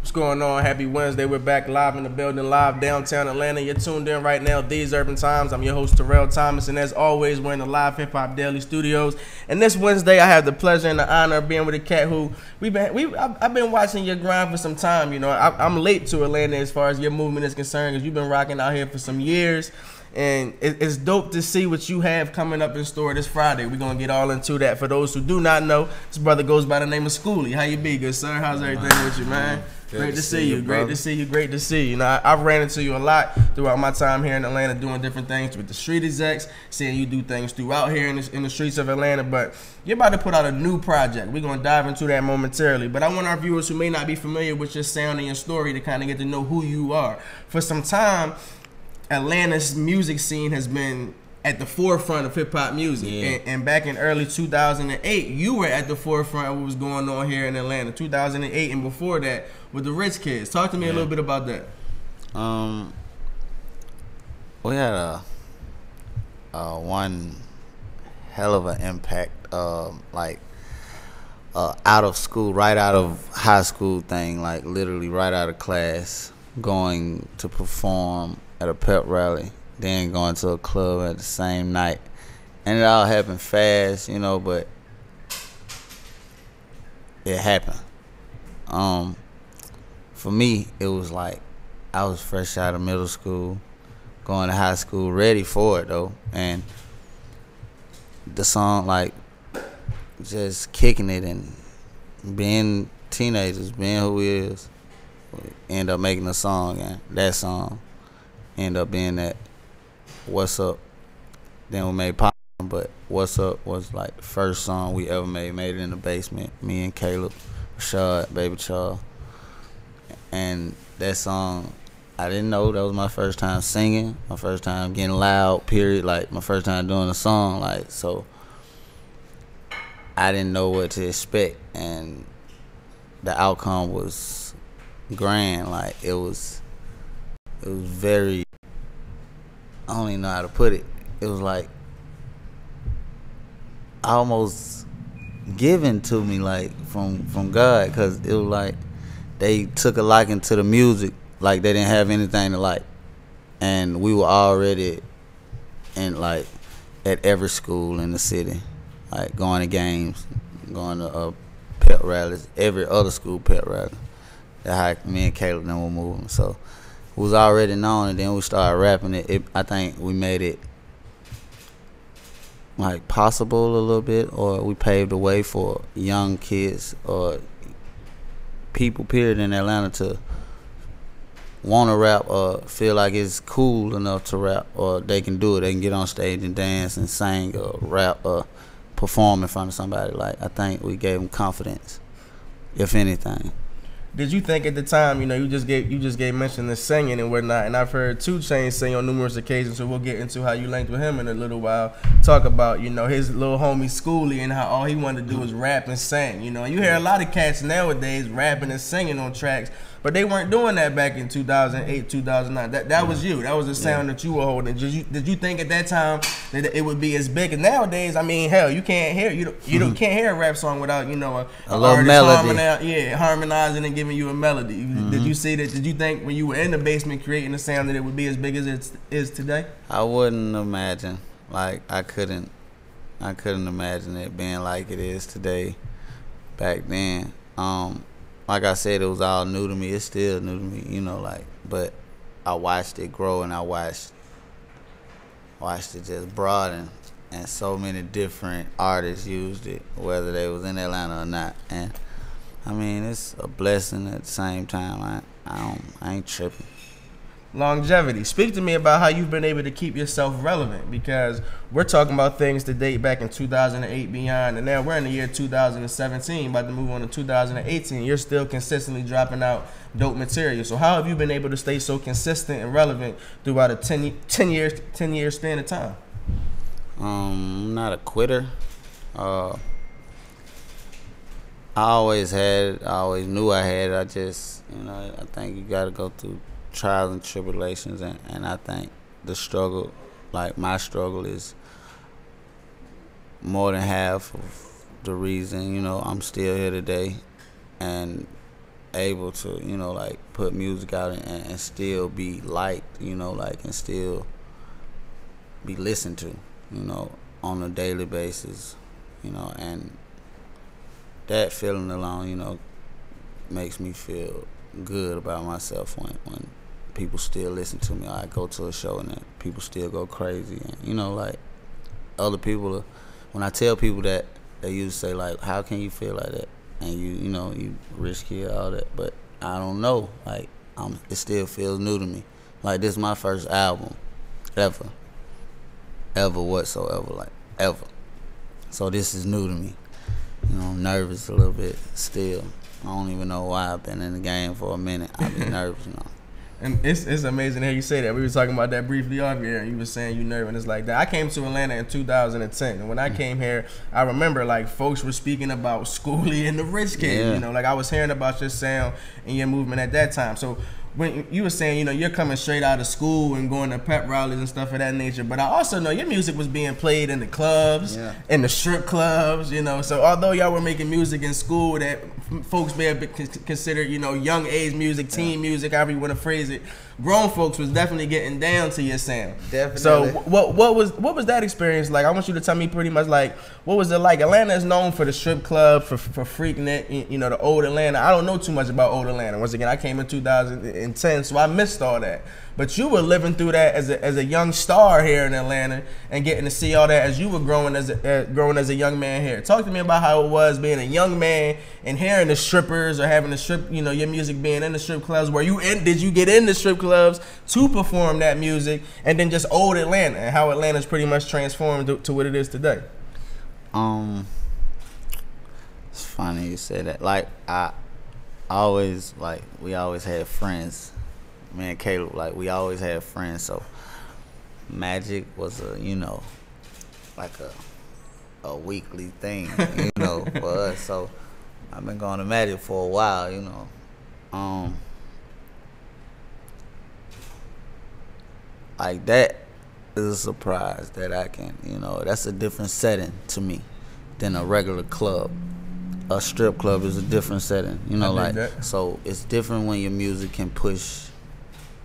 What's going on? Happy Wednesday. We're back live in the building, live downtown Atlanta. You're tuned in right now, These Urban Times. I'm your host, Terrell Thomas, and as always, we're in the Live Hip Hop Daily Studios. And this Wednesday, I have the pleasure and the honor of being with a cat who I've been watching your grind for some time. You know, I'm late to Atlanta as far as your movement is concerned, because you've been rocking out here for some years. And it's dope to see what you have coming up in store this Friday. We're going to get all into that. For those who do not know, this brother goes by the name of Skooly. How you be, good sir? How's everything with you, man? Great to see you. Great to see you. Great to see you. Now, I've ran into you a lot throughout my time here in Atlanta doing different things with the street execs, seeing you do things throughout here in the streets of Atlanta. But you're about to put out a new project. We're going to dive into that momentarily. But I want our viewers who may not be familiar with your sound and your story to kind of get to know who you are. For some time, Atlanta's music scene has been at the forefront of hip-hop music. Yeah. And back in early 2008, you were at the forefront of what was going on here in Atlanta. 2008 and before that with the Rich Kidz. Talk to me a little bit about that. We had a one hell of an impact, out of school, right out of high school thing, like literally right out of class, going to perform at a pep rally, then going to a club at the same night. And it all happened fast, you know, but it happened. For me, it was like I was fresh out of middle school, going to high school, ready for it though. And the song, like, just kicking it and being teenagers, being who we is, we end up making a song, and that song end up being that What's Up. Then we made Pop, but What's Up was like the first song we ever made. Made it in the basement, me and Caleb, Rashad, Baby Charles. And that song, I didn't know that was my first time singing, my first time getting loud, period. Like my first time doing a song, like, so I didn't know what to expect, and the outcome was grand. Like it was very, I don't even know how to put it. It was like almost given to me, like from God, because it was like they took a liking to the music, like they didn't have anything to like, and we were already in like at every school in the city, like going to games, going to pep rallies, every other school pep rally. That how me and Caleb then were moving, so. Was already known, and then we started rapping it. I think we made it like possible a little bit, or we paved the way for young kids or people, period, in Atlanta to want to rap or feel like it's cool enough to rap, or they can do it. They can get on stage and dance and sing or rap or perform in front of somebody. Like I think we gave them confidence, if anything. Did you think at the time, you know, you just gave mention of singing and whatnot, and I've heard Chainz sing on numerous occasions, so we'll get into how you linked with him in a little while. Talk about, you know, his little homie Skooly and how all he wanted to do was rap and sing, you know. And you hear a lot of cats nowadays rapping and singing on tracks, but they weren't doing that back in 2008, 2009. That was you. That was the sound that you were holding. Did you think at that time that it would be as big? And nowadays, I mean, hell, you can't hear can't hear a rap song without, you know, a little melody, harmonizing and giving you a melody. Did you see that? Did you think when you were in the basement creating a sound that it would be as big as it is today? I wouldn't imagine. Like I couldn't imagine it being like it is today. Back then, like I said, it was all new to me. It's still new to me, you know. Like, but I watched it grow, and I watched it just broaden, and so many different artists used it, whether they was in Atlanta or not. And I mean, it's a blessing at the same time. I ain't tripping. Longevity. Speak to me about how you've been able to keep yourself relevant, because we're talking about things to date back in 2008 beyond, and now we're in the year 2017, about to move on to 2018. You're still consistently dropping out dope material. So how have you been able to stay so consistent and relevant throughout a 10 year span of time? I'm not a quitter. I always had it. I always knew I had it. I just, you know, I think you got to go through trials and tribulations, and I think the struggle, like my struggle, is more than half of the reason, you know, I'm still here today. And able to, you know, like put music out and still be liked, you know, like and still be listened to, you know, on a daily basis, you know, and that feeling alone, you know, makes me feel good about myself when people still listen to me. I go to a show and then people still go crazy, and you know, like other people, when I tell people that, they used to say like, how can you feel like that? And you know, you Rich Kid, all that, but I don't know. Like, it still feels new to me. Like, this is my first album, ever whatsoever, like ever. So this is new to me. You know, I'm nervous a little bit still. I don't even know why. I've been in the game for a minute. I've been nervous, you know. And it's amazing how you say that. We were talking about that briefly off here, and you were saying you nervous, and it's like that. I came to Atlanta in 2010, and when I came here, I remember like folks were speaking about Skooly and the Rich Kidz. Yeah. You know, like I was hearing about your sound and your movement at that time. So when you were saying, you know, you're coming straight out of school and going to pep rallies and stuff of that nature, but I also know your music was being played in the clubs, in the strip clubs, you know. So although y'all were making music in school that folks may have been considered, you know, young age music, teen music, however you want to phrase it, grown folks was definitely getting down to your sound. Definitely. So what was that experience like? I want you to tell me pretty much like, what was it like? Atlanta is known for the strip club, for Freaknik, you know, the old Atlanta. I don't know too much about old Atlanta. Once again, I came in 2010, so I missed all that. But you were living through that as a young star here in Atlanta and getting to see all that as you were growing as a young man here. Talk to me about how it was being a young man and hearing the strippers or having the strip, you know, your music being in the strip clubs. Did you get in the strip clubs to perform that music, and then just old Atlanta and how Atlanta's pretty much transformed to what it is today? It's funny you say that. Like we always had friends. Me and Caleb, like we always had friends. So Magic was you know, like a weekly thing, you know, for us. So I've been going to Magic for a while, you know. Like that is a surprise that I can, you know, that's a different setting to me than a regular club. A strip club is a different setting, you know, like that. So it's different when your music can push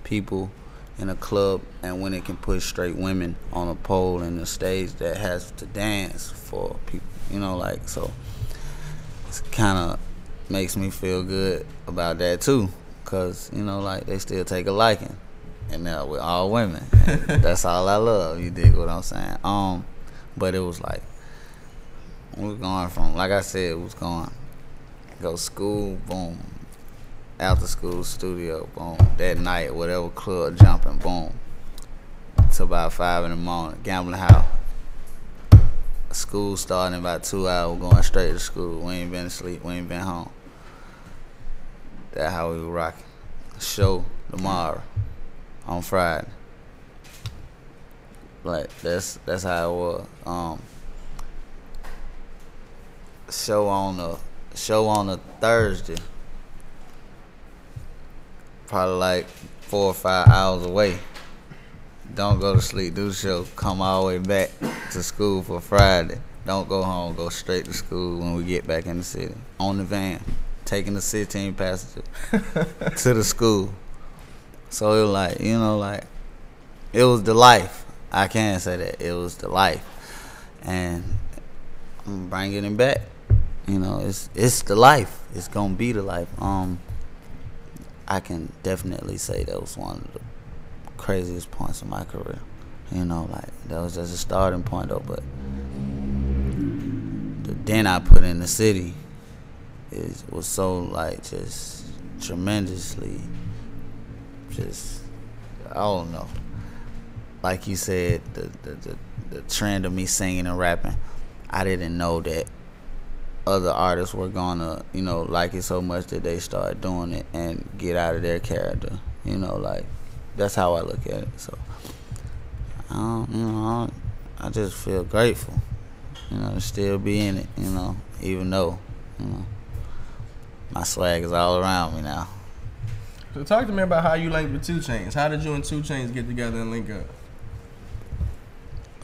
people in a club and when it can push straight women on a pole and a stage that has to dance for people, you know, like, so it kind of makes me feel good about that too, because, you know, like, they still take a liking, and we're all women, and that's all I love, you dig what I'm saying? But it was like, we were going from, like I said, it was going, go school, boom, after school studio, boom, that night, whatever club jumping, boom, till about 5 in the morning, gambling house. School starting in about 2 hours, going straight to school. We ain't been asleep, we ain't been home. That's how we were rocking. Show tomorrow, on Friday. Like, that's how it was. Show on a Thursday. Probably like 4 or 5 hours away. Don't go to sleep, do the show, come all the way back to school for Friday. Don't go home, go straight to school when we get back in the city. On the van, taking the 16 passenger to the school. So it was like, you know, like, it was the life. I can say that, it was the life. And I'm bringing it back. You know, it's the life. It's gonna be the life. I can definitely say that was one of the craziest points of my career. You know, like, that was just a starting point though, but the dent I put in the city was so, like, just tremendously, just, I don't know. Like you said, the trend of me singing and rapping, I didn't know that other artists were gonna, you know, like it so much that they start doing it and get out of their character. You know, like, that's how I look at it. So, I just feel grateful, you know, to still be in it, you know, even though, you know, my swag is all around me now. So talk to me about how you linked with 2 Chainz. How did you and 2 Chainz get together and link up?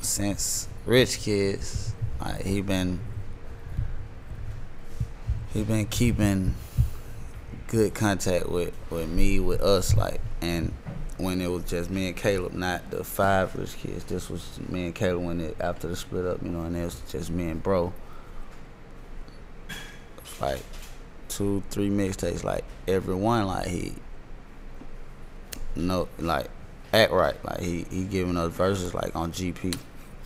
Since Rich Kidz, he been keeping good contact with me, with us, like, and when it was just me and Caleb, not the 5 Rich Kidz. This was me and Caleb after the split up, you know, and it was just me and bro. It's like 2, 3 mixtapes, like every one, like he like act right, like he giving us verses like on GP, you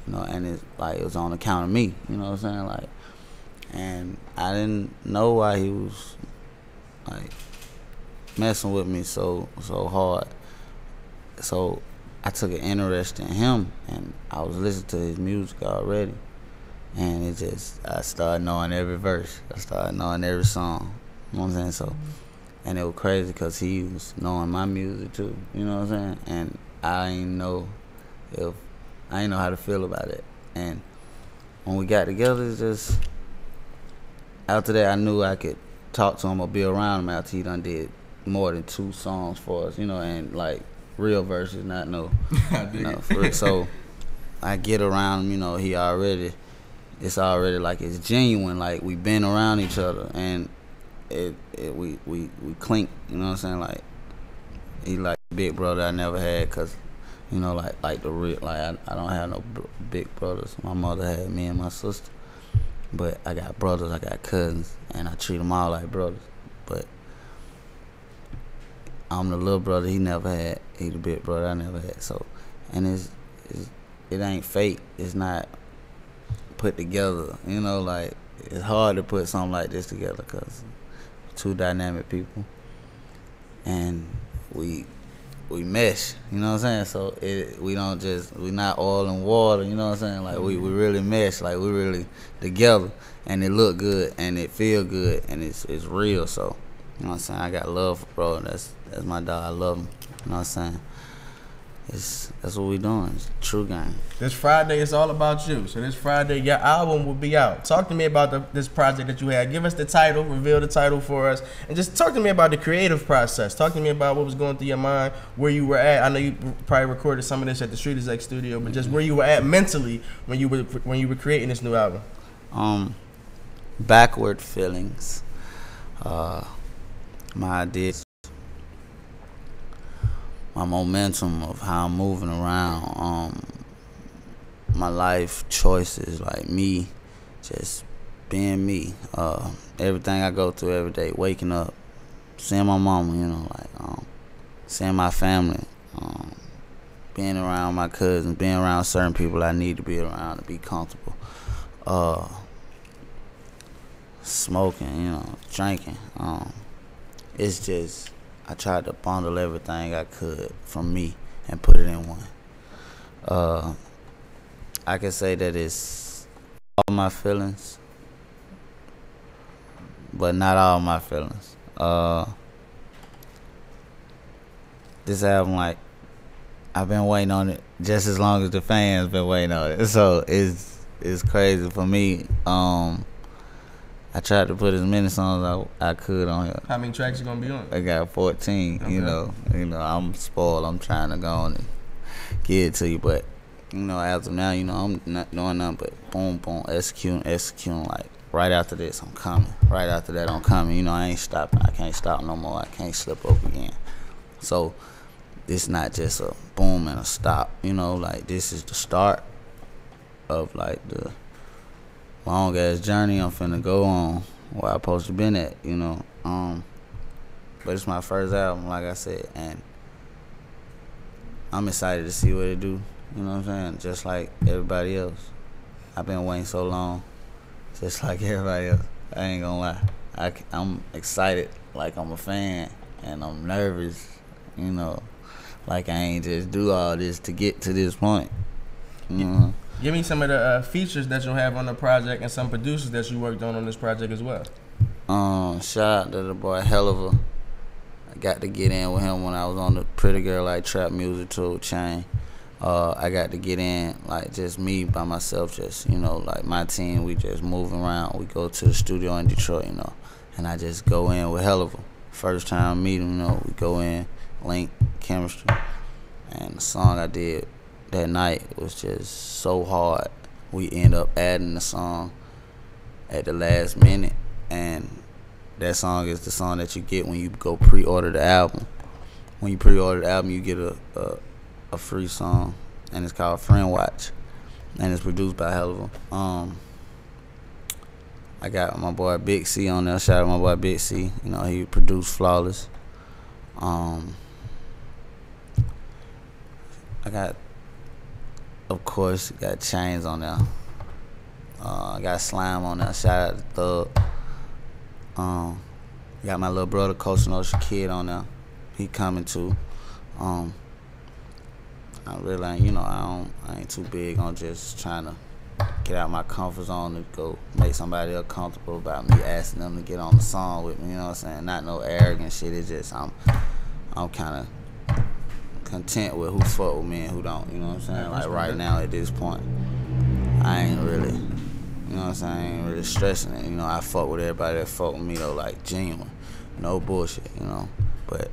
know, and it's like it was on account of me, you know what I'm saying, like, and I didn't know why he was like messing with me so hard. So I took an interest in him, and I was listening to his music already, and I started knowing every verse. I started knowing every song. You know what I'm saying? So, and it was crazy because he was knowing my music too. You know what I'm saying? And I didn't know how to feel about it. And when we got together, it's just after that I knew I could talk to him or be around him after he done did more than 2 songs for us, you know, and like real verses, not no. So I get around him, you know, it's already like it's genuine, like we been around each other, and we clink, you know what I'm saying, like he like big brother I never had, cause you know, like the real, like I don't have no big brothers. My mother had me and my sister, but I got brothers, I got cousins, and I treat them all like brothers. But I'm the little brother he never had. He the big brother I never had. So, and it ain't fake. It's not put together. You know, like it's hard to put something like this together because 2 dynamic people, and we mesh. You know what I'm saying? So we not oil and water. You know what I'm saying? Like we really mesh. Like we really together, and it look good and it feel good and it's real. So. You know what I'm saying? I got love for bro. That's my dog. I love him. You know what I'm saying? That's what we doing. It's true game. This Friday is all about you. So this Friday, your album will be out. Talk to me about this project that you had. Give us the title, reveal the title for us, and just talk to me about the creative process. Talk to me about what was going through your mind, where you were at. I know you probably recorded some of this at the Street Exec studio, but just where you were at mentally when you were creating this new album. Baccward feelings. My ideas, my momentum of how I'm moving around, my life choices, like me, just being me. Everything I go through every day, waking up, seeing my mama, you know, like seeing my family, being around my cousins, being around certain people I need to be around to be comfortable. Smoking, you know, drinking. It's just, I tried to bundle everything I could from me and put it in one. I can say that it's all my feelings, but not all my feelings. This album, like, I've been waiting on it just as long as the fans been waiting on it. So it's crazy for me. I tried to put as many songs I could on here. How many tracks you gonna be on? I got 14. Okay. You know, I'm spoiled. I'm trying to go on and get it to you, but you know, as of now, you know, I'm not doing nothing but boom, boom, executing. Like right after this, I'm coming. Right after that, I'm coming. You know, I ain't stopping. I can't stop no more. I can't slip up again. So it's not just a boom and a stop. You know, like this is the start of like the long ass journey I'm finna go on where I supposed to been at, you know. But it's my first album, like I said, and I'm excited to see what it do. You know what I'm saying? Just like everybody else. I've been waiting so long, just like everybody else. I ain't gonna lie. I'm excited, like I'm a fan, and I'm nervous, you know, like I ain't just do all this to get to this point. You know? Give me some of the features that you'll have on the project and some producers that you worked on this project as well. Shout out to the boy Helliver. I got to get in with him when I was on the Pretty Girl Like Trap Music tour, Chainz. I got to get in, like, just me by myself, just, you know, like my team, we just moving around. We go to the studio in Detroit, you know, and I just go in with Helliver. First time meeting, you know, we go in, link, chemistry. And the song I did that night was just so hard. We end up adding the song at the last minute, and that song is the song that you get when you go pre-order the album. When you pre-order the album, you get a free song, and it's called Friend Watch, and it's produced by Hell of a. I got my boy Big C on there. Shout out my boy Big C. You know, he produced Flawless. I got, of course, got Chainz on there. I got Slime on there. Shout out to Thug. Got my little brother, Coach Rich Kidz, on there. He coming too. I really ain't, you know, I ain't too big on just trying to get out my comfort zone to go make somebody else comfortable about me asking them to get on the song with me. You know what I'm saying? Not no arrogant shit. It's just I'm kind of content with who fuck with me and who don't. You know what I'm saying? Like right now at this point, I ain't really, you know what I'm saying? I ain't really stressing it. You know, I fuck with everybody that fuck with me though, like genuine, no bullshit. You know, but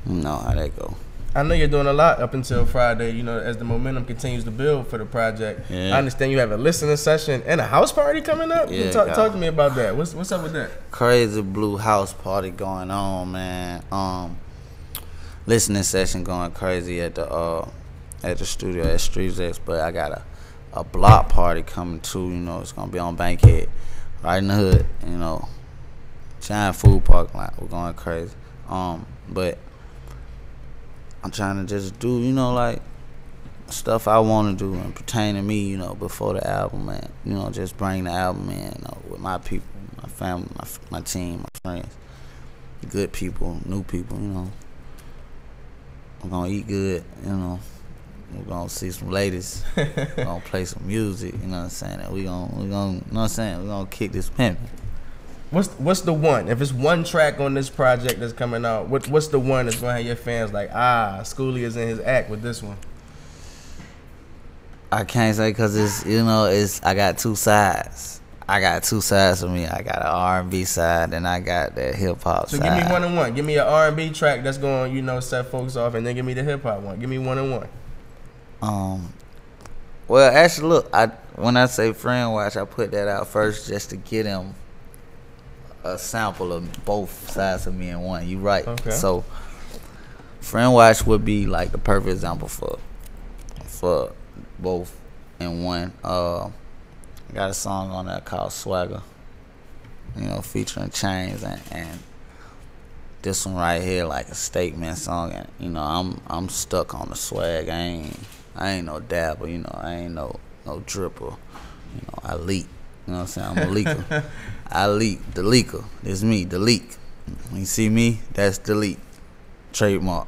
you know how that go. I know you're doing a lot up until Friday, you know, as the momentum continues to build for the project. Yeah. I understand you have a listening session and a house party coming up. Yeah, talk to me about that. What's up with that? Crazy blue house party going on, man. Listening session going crazy at the studio at Streets X, but I got a block party coming too. You know, it's gonna be on Bankhead, right in the hood. You know, giant food parking lot. We're going crazy. But I'm trying to just do, you know, like stuff I want to do and pertain to me, you know, before the album, man. You know, just bring the album in, you know, with my people, my family, my team, my friends, good people, new people, you know. We're gonna eat good, you know. We're gonna see some ladies. We're gonna play some music, you know what I'm saying? And we gonna, you know what I'm saying? We're gonna kick this pimpin'. What's the one? If it's one track on this project that's coming out, what's the one that's gonna have your fans like, Skooly is in his act with this one? I can't say because it's, you know, I got two sides. I got two sides of me. I got an R&B side and I got that hip hop side. So give me one and one. Give me an R&B track that's going, you know, set folks off, and then give me the hip hop one. Give me one and one. Well, actually, look, when I say Friend Watch, I put that out first just to get him a sample of both sides of me in one. You right. Okay. So Friend Watch would be like the perfect example for both in one. I got a song on there called Swagger, you know, featuring Chainz, and this one right here like a statement song. And you know, I'm stuck on the swag. I ain't no dabber, you know. I ain't no dripper, you know. I leak. You know what I'm saying? I'm a leaker. I leak, the leaker. It's me, the leak. When you see me, that's the leak. Trademark.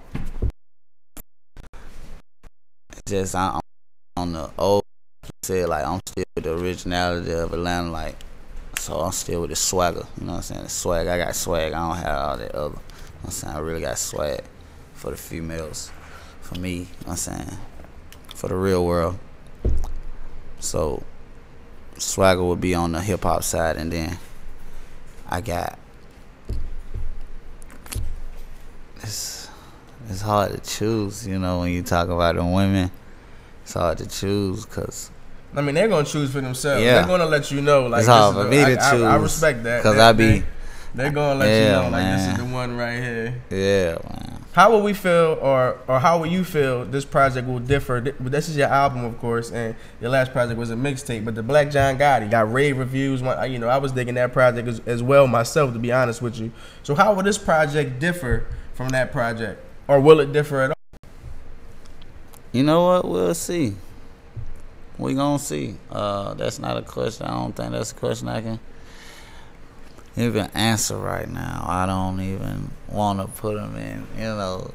Just I'm on the old, said, like, I'm still with the originality of Atlanta, like, so I'm still with the swagger. You know what I'm saying? The swag. I got swag. I don't have all that other. You know what I'm saying? I really got swag for the females. For me, you know what I'm saying? For the real world. So swagger would be on the hip hop side, and then I got it's hard to choose, you know, when you talk about the women. It's hard to choose because I mean, they're gonna choose for themselves. Yeah. They're gonna let you know. Like, it's hard for me to choose. I respect that because they're gonna let you know, like, this is the one right here. Yeah, man. How will we feel, or how will you feel this project will differ? This is your album, of course, and your last project was a mixtape, but the Black John Gotti got rave reviews. You know, I was digging that project as well myself, to be honest with you. So how will this project differ from that project, or will it differ at all? You know what? We'll see. We gonna see. That's not a question. I don't think that's a question I can even answer right now. I don't even want to put them in, you know.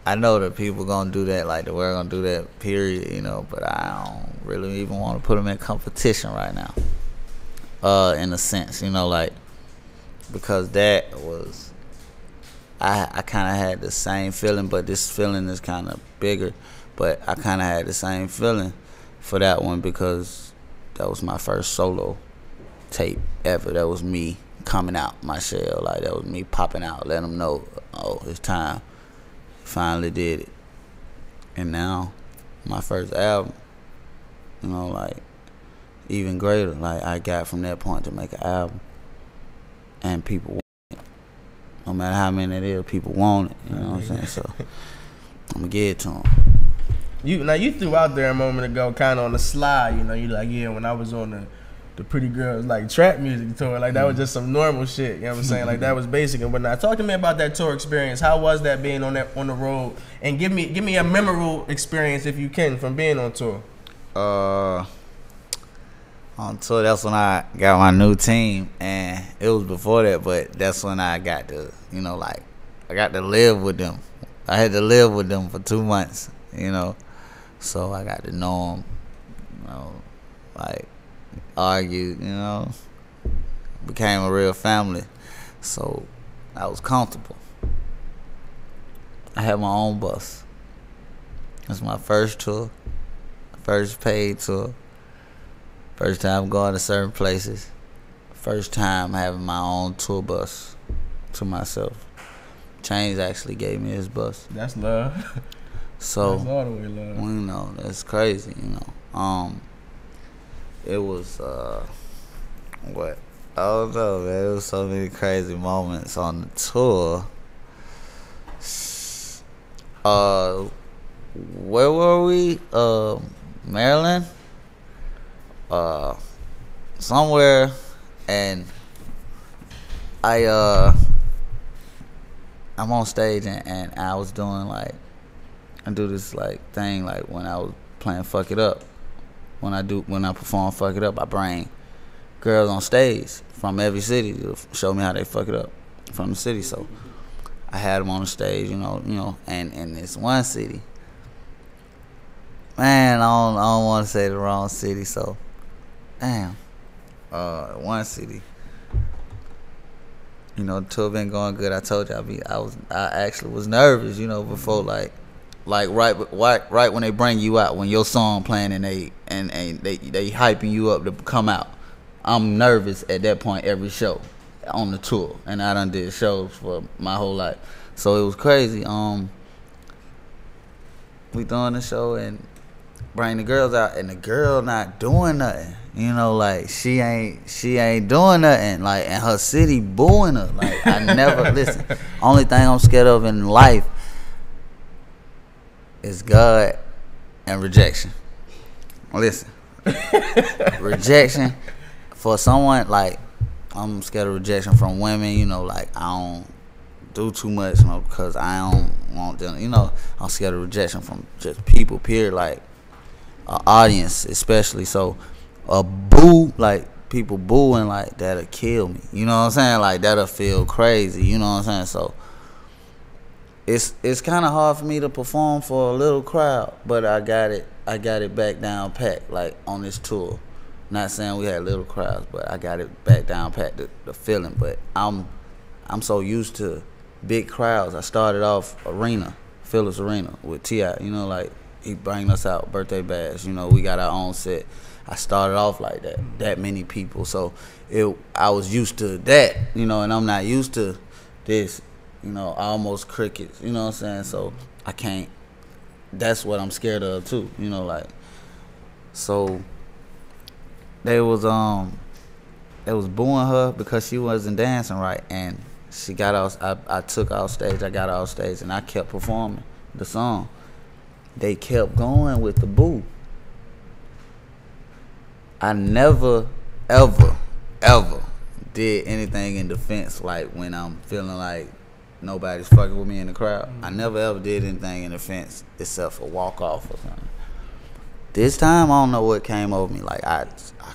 I know that people gonna do that, like the world gonna do that, period, you know, but I don't really even want to put them in competition right now, in a sense, you know, like, because that was, I kind of had the same feeling, but this feeling is kind of bigger, but I kind of had the same feeling for that one because that was my first solo tape ever. That was me coming out my shell, like that was me popping out, letting them know, oh, it's time. Finally did it. And now my first album, you know, like even greater, like I got from that point to make an album, and people want it. No matter how many it is, people want it. You know what I'm saying? So I'm gonna give it to them. You threw out there a moment ago, kind of on the slide. You know, you like, yeah, when I was on the Pretty Girls like trap music tour, like that was just some normal shit. You know what I'm saying? Like that was basic and whatnot. Talk to me about that tour experience. How was that being on the road? And give me a memorable experience if you can from being on tour. On tour, that's when I got my new team, and it was before that, but that's when I got to, you know, like I got to live with them. I had to live with them for 2 months, you know, so I got to know them, you know, like argue, you know, became a real family, so I was comfortable. I had my own bus. It was my first tour, first paid tour. First time going to certain places. First time having my own tour bus to myself. Chainz actually gave me his bus. That's love. So, that's all the way love. You know, that's crazy, you know. It was, what? I don't know, man. There was so many crazy moments on the tour. Where were we? Maryland? Somewhere, and I'm on stage and I was doing like, I do this like thing like when I was playing Fuck It Up. When I perform Fuck It Up, I bring girls on stage from every city to show me how they fuck it up from the city. So I had them on the stage, you know, and in this one city, man, I don't want to say the wrong city, so. Damn. One city. You know, the tour been going good. I told you I actually was nervous, you know, before like right when they bring you out, when your song playing and they hyping you up to come out. I'm nervous at that point every show on the tour, and I done did shows for my whole life, so it was crazy. We doing the show and bring the girls out, and the girl not doing nothing. You know, like she ain't doing nothing. Like, and her city booing her. Like, I never listen. Only thing I'm scared of in life is God and rejection. Listen, rejection for someone, like, I'm scared of rejection from women. You know, like I don't do too much, you know, because I don't want them. You know, I'm scared of rejection from just people. Period. Like, audience especially. So a boo, like people booing, like that'll kill me. You know what I'm saying? Like that'll feel crazy. You know what I'm saying? So it's kind of hard for me to perform for a little crowd, but I got it back down packed, like on this tour. Not saying we had little crowds, but I got it back down packed, the feeling. But I'm so used to big crowds. I started off Phillips Arena with T.I. You know, like he bring us out birthday bash. You know, we got our own set. I started off like that many people. So I was used to that, you know, and I'm not used to this, you know, almost crickets, you know what I'm saying? So I can't, that's what I'm scared of too, you know, like, so they was booing her because she wasn't dancing right, and she got off, I took off stage, I got off stage, and I kept performing the song. They kept going with the boo. I never, ever did anything in defense, like when I'm feeling like nobody's fucking with me in the crowd. I never ever did anything in defense except for walk off or something. This time, I don't know what came over me. Like, I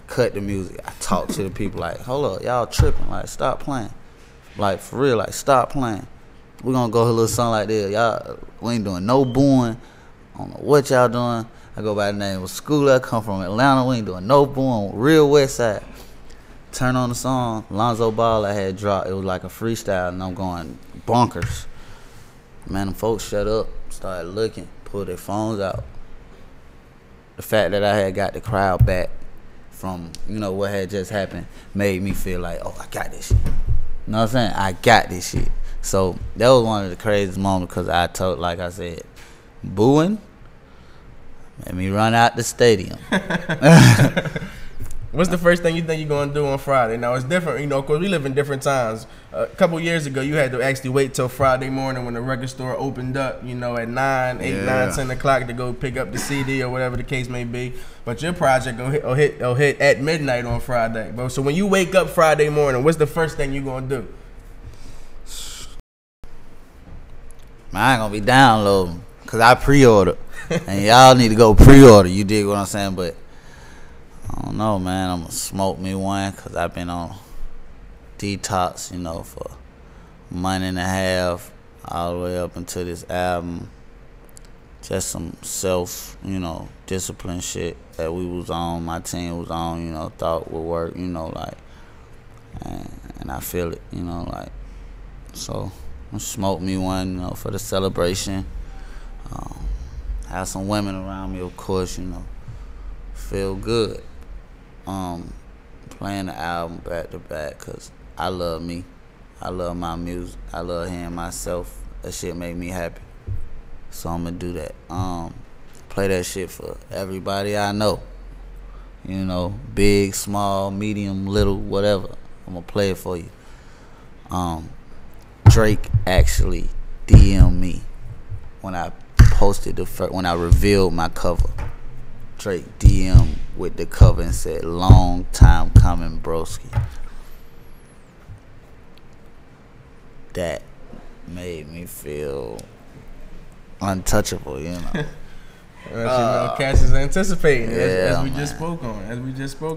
cut the music. I talked to the people like, hold up, y'all tripping. Like, stop playing. Like, for real, like, stop playing. We're going to go a little something like this. Y'all, we ain't doing no booing. I don't know what y'all doing. I go by the name of Skooly. I come from Atlanta. We ain't doing no booing. Real West Side. Turn on the song. Lonzo Ball I had dropped. It was like a freestyle, and I'm going bonkers. Man, them folks shut up, started looking, pulled their phones out. The fact that I had got the crowd back from, you know, what had just happened made me feel like, oh, I got this shit. You know what I'm saying? I got this shit. So that was one of the craziest moments because I told, like I said, booing made me run out the stadium. What's the first thing you think you're gonna do on Friday? Now it's different, you know, cause we live in different times. A couple years ago, you had to actually wait till Friday morning when the record store opened up, you know, at 9, 10 o'clock to go pick up the CD or whatever the case may be. But your project will hit at midnight on Friday, bro. So when you wake up Friday morning, what's the first thing you gonna do? Man, I ain't gonna be downloading cause I pre-order, and y'all need to go pre-order. You dig what I'm saying? But I don't know, man. I'm gonna smoke me one because I've been on detox, you know, for a month and a half, all the way up into this album. Just some self, you know, discipline shit that we was on, my team was on, you know, thought would work, you know, like, and I feel it, you know, like, so I'm gonna smoke me one, you know, for the celebration. Have some women around me, of course, you know, feel good. Playing the album back to back because I love me. I love my music. I love hearing myself. That shit make me happy. So I'm gonna do that. Play that shit for everybody I know. You know, big, small, medium, little, whatever. I'm gonna play it for you. Drake actually DM'd me when I posted when I revealed my cover. Drake DM with the cover and said, "Long time coming, broski." That made me feel untouchable, you know. You know, Cass is anticipating, as we man. just spoke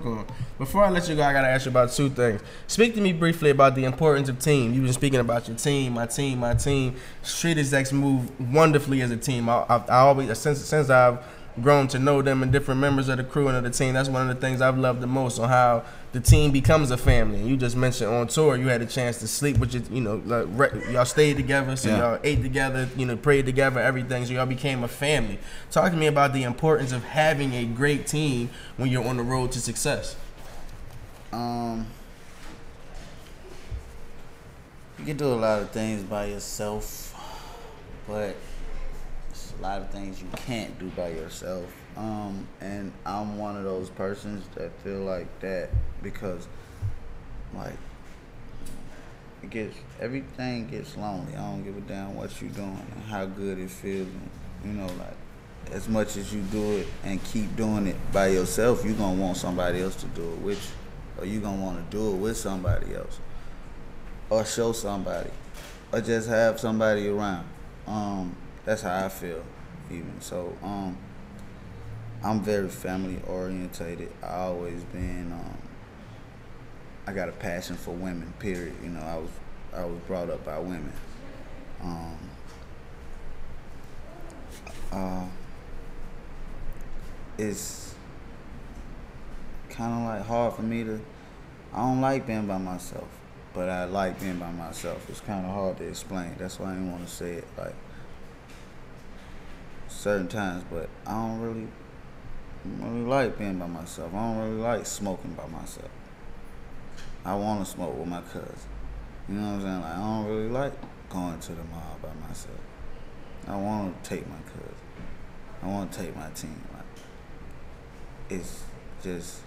on. Before I let you go, I gotta ask you about two things. Speak to me briefly about the importance of team. You've been speaking about your team, my team. Street Execs move wonderfully as a team. I always, since I've grown to know them and different members of the crew and of the team, that's one of the things I've loved the most, on how the team becomes a family. And you just mentioned on tour you had a chance to sleep with your, you know, like, y'all stayed together, so y'all ate together, you know, prayed together, everything, so y'all became a family. Talk to me about the importance of having a great team when you're on the road to success. You can do a lot of things by yourself, but a lot of things you can't do by yourself, and I'm one of those persons that feel like that because, like, everything gets lonely. I don't give a damn what you're doing and how good it feels, and, you know, like, as much as you do it and keep doing it by yourself, you're gonna want somebody else to do it with you, or you're gonna want to do it with somebody else, or show somebody, or just have somebody around. That's how I feel, even. So, I'm very family orientated. I always been. I got a passion for women. Period. You know, I was brought up by women. It's kind of like hard for me to. I don't like being by myself, but I like being by myself. It's kind of hard to explain. That's why I didn't want to say it like certain times, but I don't really like being by myself. I don't really like smoking by myself. I want to smoke with my cousin. You know what I'm saying? Like, I don't really like going to the mall by myself. I want to take my cousin. I want to take my team. Like, it's just,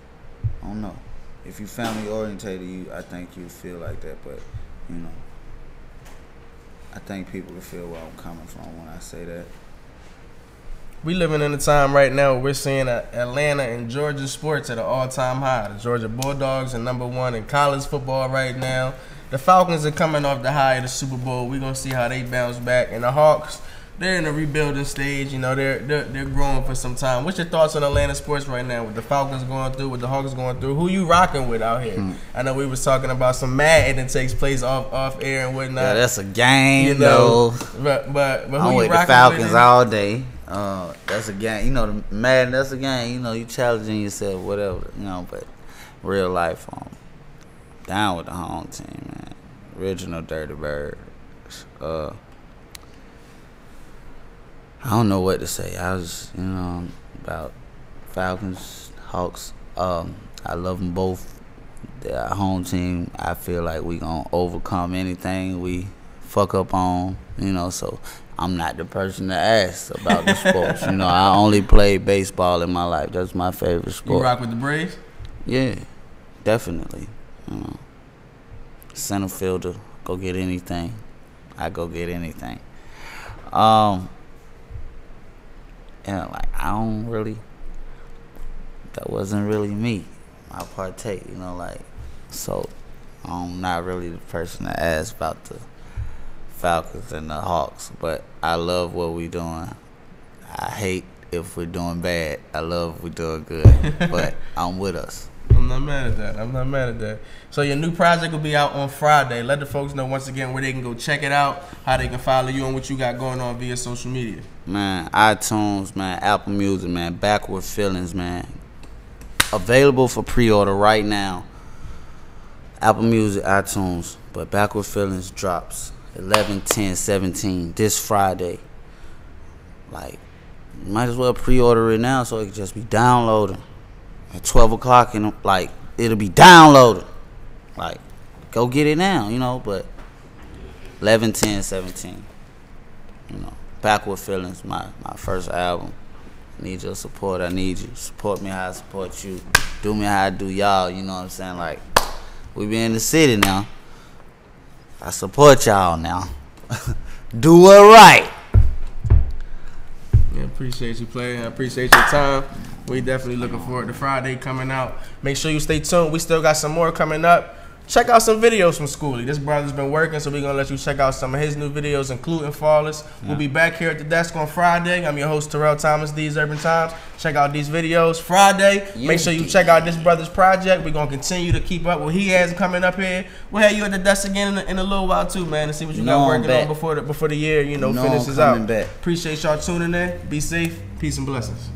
I don't know. If you family orientated, I think you feel like that, but, you know, I think people will feel where I'm coming from when I say that. We living in a time right now where we're seeing Atlanta and Georgia sports at an all-time high. The Georgia Bulldogs are #1 in college football right now. The Falcons are coming off the high of the Super Bowl. We're going to see how they bounce back. And the Hawks, they're in a rebuilding stage. You know, they're growing for some time. What's your thoughts on Atlanta sports right now, with the Falcons going through, with the Hawks going through? Who you rocking with out here? I know we was talking about some Madden that takes place off air and whatnot. Yeah, that's a game, you know, though. But who I'm you with rocking the Falcons with? all day. That's a game. You know, the Madden, that's a game. You know, you challenging yourself, whatever. You know, but real life, down with the home team, man. Original Dirty Bird. I don't know what to say. I was, you know, about Falcons, Hawks. I love them both. They're our home team. I feel like we gonna overcome anything we fuck up on, you know, so I'm not the person to ask about the sports. You know, I only played baseball in my life. That's my favorite sport. You rock with the Braves? Yeah, definitely. You know, center fielder, go get anything. I go get anything. And like I don't really. That wasn't really me. I partake, you know, like so. I'm not really the person to ask about the Falcons and the Hawks, but I love what we doing. I hate if we're doing bad. I love if we're doing good, but I'm with us. I'm not mad at that. I'm not mad at that. So your new project will be out on Friday. Let the folks know once again where they can go check it out, how they can follow you, and what you got going on via social media. Man, iTunes, man, Apple Music, man, BAcCWArdFeELiNgS, man. Available for pre-order right now. Apple Music, iTunes, but BAcCWArdFeELiNgS drops 11/10/17 this Friday. Like, you might as well pre-order it now so it can just be downloading at 12 o'clock and like it'll be downloaded. Like, go get it now, you know. But 11/10/17, you know, BAcCWArdFeELiNgS, my first album. I need your support. I need you. Support me how I support you. Do me how I do y'all. You know what I'm saying? Like, we be in the city now. I support y'all now. Do it right. Yeah, appreciate you, player. I appreciate your time. We definitely looking forward to Friday coming out. Make sure you stay tuned. We still got some more coming up. Check out some videos from Skooly. This brother's been working, so we're going to let you check out some of his new videos, including Flawless. Yeah. We'll be back here at the desk on Friday. I'm your host, Terrell Thomas, These Urban Times. Check out these videos. Friday, make sure you check out this brother's project. We're going to continue to keep up what he has coming up here. We'll have you at the desk again in a little while, too, man, and see what you got working on before the year, finishes out. Back. Appreciate y'all tuning in. Be safe. Peace and blessings.